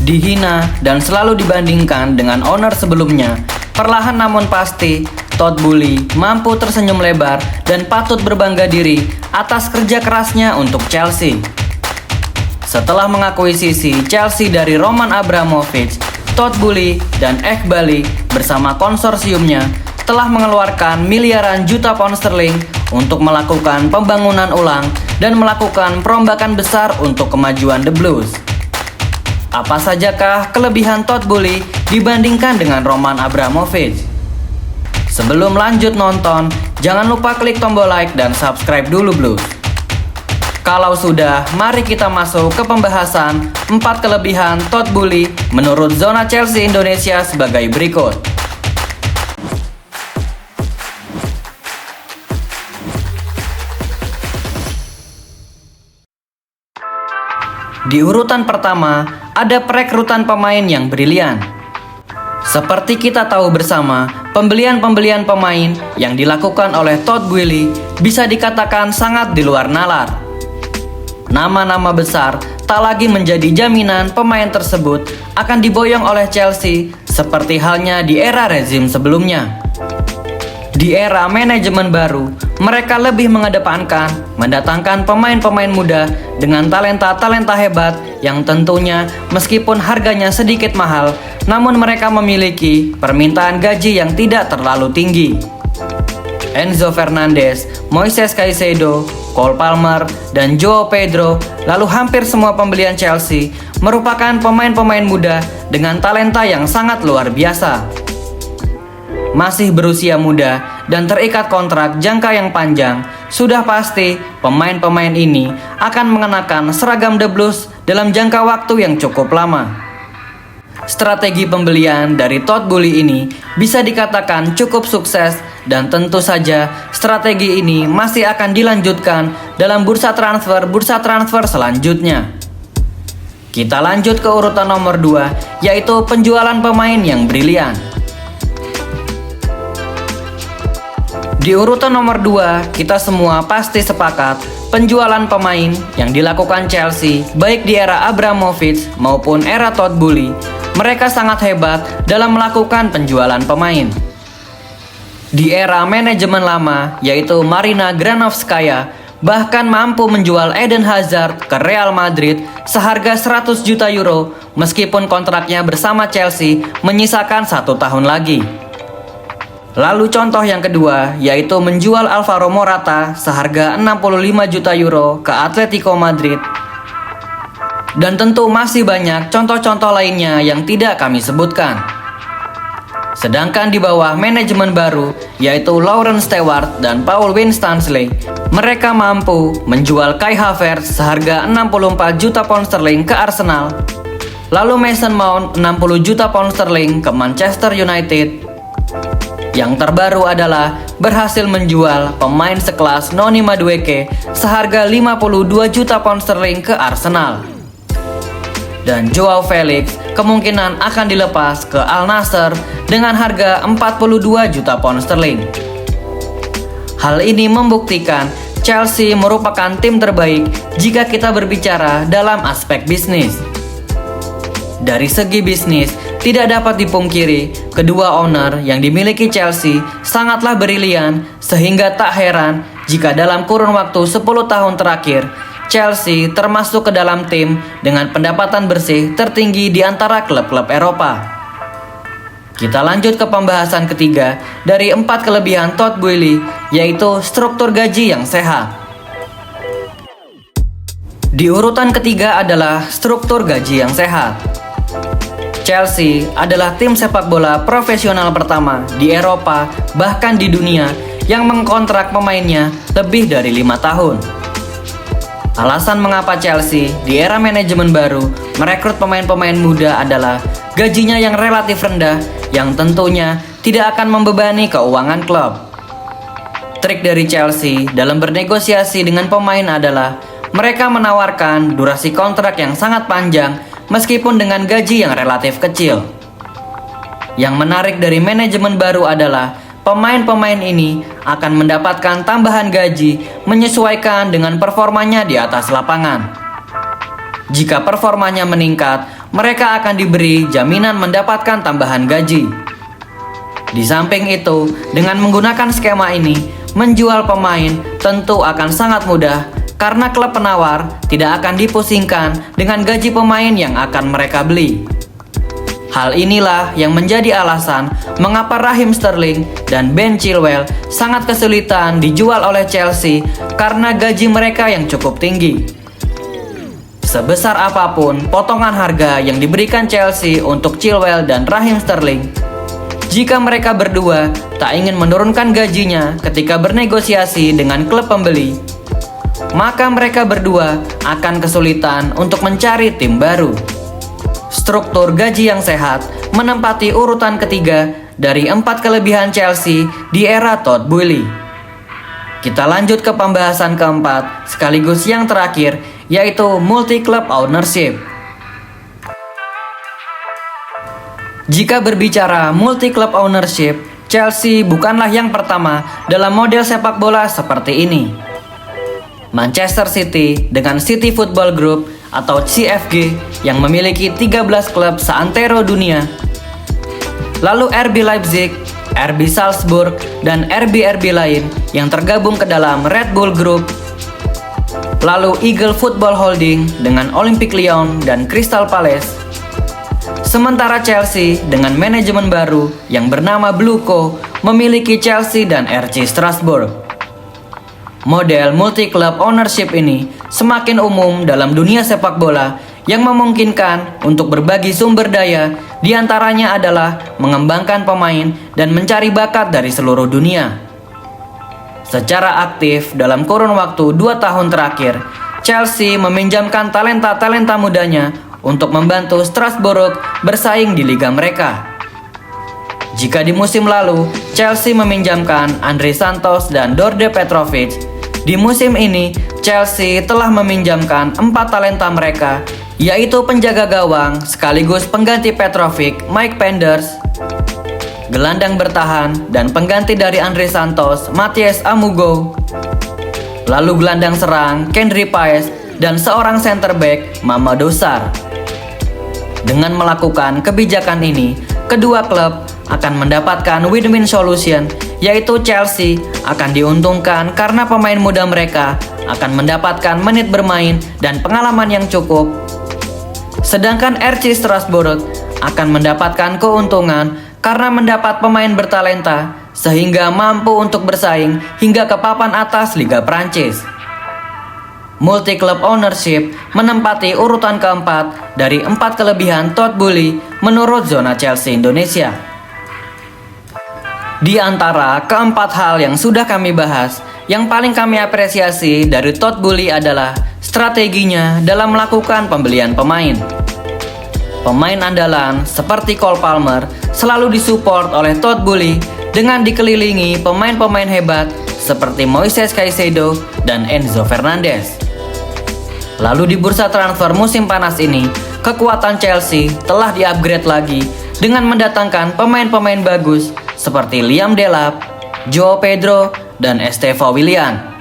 Dihina dan selalu dibandingkan dengan owner sebelumnya, perlahan namun pasti Todd Boehly mampu tersenyum lebar dan patut berbangga diri atas kerja kerasnya untuk Chelsea. Setelah mengakuisisi Chelsea dari Roman Abramovich, Todd Boehly dan Eghbali bersama konsorsiumnya telah mengeluarkan miliaran juta pound sterling untuk melakukan pembangunan ulang dan melakukan perombakan besar untuk kemajuan The Blues. Apa sajakah kelebihan Todd Boehly dibandingkan dengan Roman Abramovich? Sebelum lanjut nonton, jangan lupa klik tombol like dan subscribe dulu Blues. Kalau sudah, mari kita masuk ke pembahasan 4 kelebihan Todd Boehly menurut Zona Chelsea Indonesia sebagai berikut. Di urutan pertama, ada perekrutan pemain yang brilian. Seperti kita tahu bersama, pembelian pemain yang dilakukan oleh Todd Boehly bisa dikatakan sangat di luar nalar. Nama-nama besar tak lagi menjadi jaminan pemain tersebut akan diboyong oleh Chelsea seperti halnya di era rezim sebelumnya. Di era manajemen baru, mereka lebih mengedepankan mendatangkan pemain-pemain muda dengan talenta-talenta hebat yang tentunya meskipun harganya sedikit mahal, namun mereka memiliki permintaan gaji yang tidak terlalu tinggi. Enzo Fernandez, Moises Caicedo, Cole Palmer, dan Joao Pedro, lalu hampir semua pembelian Chelsea merupakan pemain-pemain muda dengan talenta yang sangat luar biasa. Masih berusia muda dan terikat kontrak jangka yang panjang, sudah pasti pemain-pemain ini akan mengenakan seragam The Blues dalam jangka waktu yang cukup lama. Strategi pembelian dari Todd Boehly ini bisa dikatakan cukup sukses dan tentu saja strategi ini masih akan dilanjutkan dalam bursa transfer selanjutnya. Kita lanjut ke urutan nomor 2, yaitu penjualan pemain yang brilian. Di urutan nomor 2, kita semua pasti sepakat penjualan pemain yang dilakukan Chelsea baik di era Abramovich maupun era Todd Boehly, mereka sangat hebat dalam melakukan penjualan pemain. Di era manajemen lama, yaitu Marina Granovskaya, bahkan mampu menjual Eden Hazard ke Real Madrid seharga 100 juta euro meskipun kontraknya bersama Chelsea menyisakan 1 tahun lagi. Lalu contoh yang kedua, yaitu menjual Alvaro Morata seharga 65 juta euro ke Atletico Madrid. Dan tentu masih banyak contoh-contoh lainnya yang tidak kami sebutkan. Sedangkan di bawah manajemen baru, yaitu Laurence Stewart dan Paul Winstanley, mereka mampu menjual Kai Havertz seharga 64 juta pound sterling ke Arsenal. Lalu Mason Mount 60 juta pound sterling ke Manchester United. Yang terbaru adalah berhasil menjual pemain sekelas Noni Madueke seharga 52 juta pound sterling ke Arsenal. Dan Joao Felix kemungkinan akan dilepas ke Al Nassr dengan harga 42 juta pound sterling. Hal ini membuktikan Chelsea merupakan tim terbaik jika kita berbicara dalam aspek bisnis. Dari segi bisnis, tidak dapat dipungkiri, kedua owner yang dimiliki Chelsea sangatlah brilian sehingga tak heran jika dalam kurun waktu 10 tahun terakhir, Chelsea termasuk ke dalam tim dengan pendapatan bersih tertinggi di antara klub-klub Eropa. Kita lanjut ke pembahasan ketiga dari 4 kelebihan Todd Boehly, yaitu struktur gaji yang sehat. Di urutan ketiga adalah struktur gaji yang sehat. Chelsea adalah tim sepak bola profesional pertama di Eropa bahkan di dunia yang mengkontrak pemainnya lebih dari 5 tahun. Alasan mengapa Chelsea di era manajemen baru merekrut pemain-pemain muda adalah gajinya yang relatif rendah yang tentunya tidak akan membebani keuangan klub. Trik dari Chelsea dalam bernegosiasi dengan pemain adalah mereka menawarkan durasi kontrak yang sangat panjang meskipun dengan gaji yang relatif kecil. Yang menarik dari manajemen baru adalah pemain-pemain ini akan mendapatkan tambahan gaji menyesuaikan dengan performanya di atas lapangan. Jika performanya meningkat, mereka akan diberi jaminan mendapatkan tambahan gaji. Di samping itu, dengan menggunakan skema ini, menjual pemain tentu akan sangat mudah karena klub penawar tidak akan dipusingkan dengan gaji pemain yang akan mereka beli. Hal inilah yang menjadi alasan mengapa Raheem Sterling dan Ben Chilwell sangat kesulitan dijual oleh Chelsea karena gaji mereka yang cukup tinggi. Sebesar apapun potongan harga yang diberikan Chelsea untuk Chilwell dan Raheem Sterling, jika mereka berdua tak ingin menurunkan gajinya ketika bernegosiasi dengan klub pembeli, maka mereka berdua akan kesulitan untuk mencari tim baru. Struktur gaji yang sehat menempati urutan ketiga dari 4 kelebihan Chelsea di era Todd Boehly. Kita lanjut ke pembahasan keempat sekaligus yang terakhir, yaitu multi-club ownership. Jika berbicara multi-club ownership, Chelsea bukanlah yang pertama dalam model sepak bola seperti ini. Manchester City dengan City Football Group atau CFG yang memiliki 13 klub seantero dunia. Lalu RB Leipzig, RB Salzburg, dan RB-RB lain yang tergabung ke dalam Red Bull Group. Lalu Eagle Football Holding dengan Olympique Lyon dan Crystal Palace. Sementara Chelsea dengan manajemen baru yang bernama Blueco memiliki Chelsea dan RC Strasbourg. Model multi-club ownership ini semakin umum dalam dunia sepak bola yang memungkinkan untuk berbagi sumber daya, diantaranya adalah mengembangkan pemain dan mencari bakat dari seluruh dunia. Secara aktif dalam kurun waktu 2 tahun terakhir, Chelsea meminjamkan talenta-talenta mudanya untuk membantu Strasbourg bersaing di liga mereka. Jika di musim lalu, Chelsea meminjamkan Andre Santos dan Đorđe Petrovic, di musim ini, Chelsea telah meminjamkan 4 talenta mereka, yaitu penjaga gawang sekaligus pengganti Petrovic, Mike Penders, gelandang bertahan dan pengganti dari Andre Santos, Mathias Amugo, lalu gelandang serang, Kendry Páez, dan seorang center back, Mamadou Sarr. Dengan melakukan kebijakan ini, kedua klub akan mendapatkan win-win solution, yaitu Chelsea akan diuntungkan karena pemain muda mereka akan mendapatkan menit bermain dan pengalaman yang cukup. Sedangkan RC Strasbourg akan mendapatkan keuntungan karena mendapat pemain bertalenta sehingga mampu untuk bersaing hingga ke papan atas Liga Prancis. Multi-club ownership menempati urutan keempat dari 4 kelebihan Todd Boehly menurut Zona Chelsea Indonesia. Di antara keempat hal yang sudah kami bahas, yang paling kami apresiasi dari Todd Boehly adalah strateginya dalam melakukan pembelian pemain. Pemain andalan seperti Cole Palmer selalu disupport oleh Todd Boehly dengan dikelilingi pemain-pemain hebat seperti Moises Caicedo dan Enzo Fernandez. Lalu di bursa transfer musim panas ini, kekuatan Chelsea telah di-upgrade lagi dengan mendatangkan pemain-pemain bagus seperti Liam Delap, João Pedro, dan Estevão Willian.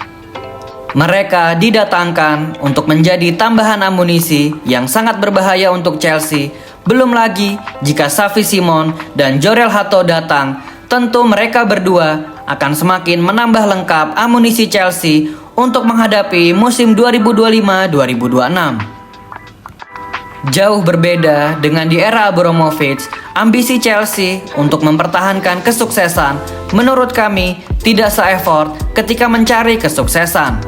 Mereka didatangkan untuk menjadi tambahan amunisi yang sangat berbahaya untuk Chelsea. Belum lagi jika Xavi Simons dan Jorel Hato datang, tentu mereka berdua akan semakin menambah lengkap amunisi Chelsea untuk menghadapi musim 2025-2026. Jauh berbeda dengan di era Abramovich, ambisi Chelsea untuk mempertahankan kesuksesan menurut kami tidak se-effort ketika mencari kesuksesan.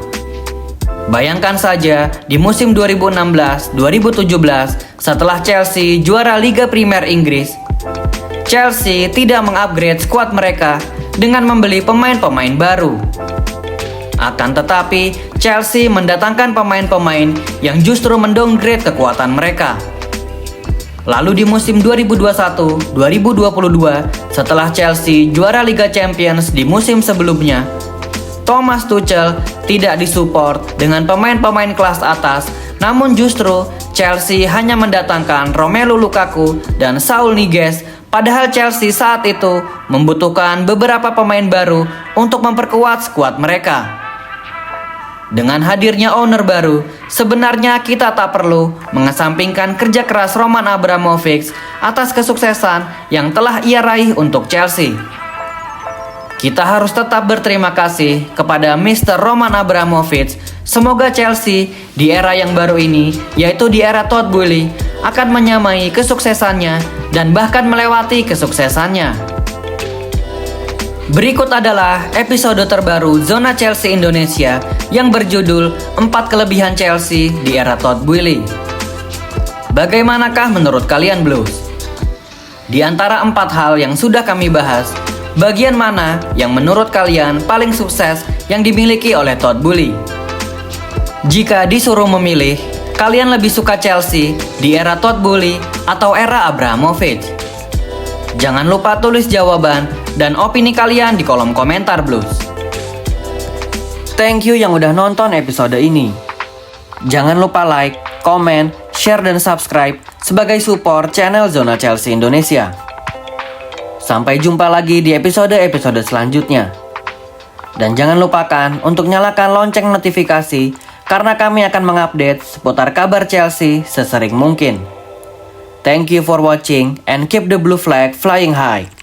Bayangkan saja di musim 2016-2017 setelah Chelsea juara Liga Primer Inggris, Chelsea tidak mengupgrade skuad mereka dengan membeli pemain-pemain baru. Akan tetapi, Chelsea mendatangkan pemain-pemain yang justru mendowngrade kekuatan mereka. Lalu di musim 2021-2022, setelah Chelsea juara Liga Champions di musim sebelumnya, Thomas Tuchel tidak disupport dengan pemain-pemain kelas atas, namun justru Chelsea hanya mendatangkan Romelu Lukaku dan Saul Niguez. Padahal Chelsea saat itu membutuhkan beberapa pemain baru untuk memperkuat skuad mereka. Dengan hadirnya owner baru, sebenarnya kita tak perlu mengesampingkan kerja keras Roman Abramovich atas kesuksesan yang telah ia raih untuk Chelsea. Kita harus tetap berterima kasih kepada Mr. Roman Abramovich. Semoga Chelsea di era yang baru ini, yaitu di era Todd Boehly, akan menyamai kesuksesannya dan bahkan melewati kesuksesannya. Berikut adalah episode terbaru Zona Chelsea Indonesia yang berjudul 4 kelebihan Chelsea di era Todd Boehly. Bagaimanakah menurut kalian Blues? Di antara 4 hal yang sudah kami bahas, bagian mana yang menurut kalian paling sukses yang dimiliki oleh Todd Boehly? Jika disuruh memilih, kalian lebih suka Chelsea di era Todd Boehly atau era Abramovich? Jangan lupa tulis jawaban dan opini kalian di kolom komentar Blues. Thank you yang udah nonton episode ini. Jangan lupa like, komen, share, dan subscribe sebagai support channel Zona Chelsea Indonesia. Sampai jumpa lagi di episode-episode selanjutnya. Dan jangan lupakan untuk nyalakan lonceng notifikasi karena kami akan mengupdate seputar kabar Chelsea sesering mungkin. Thank you for watching and keep the blue flag flying high.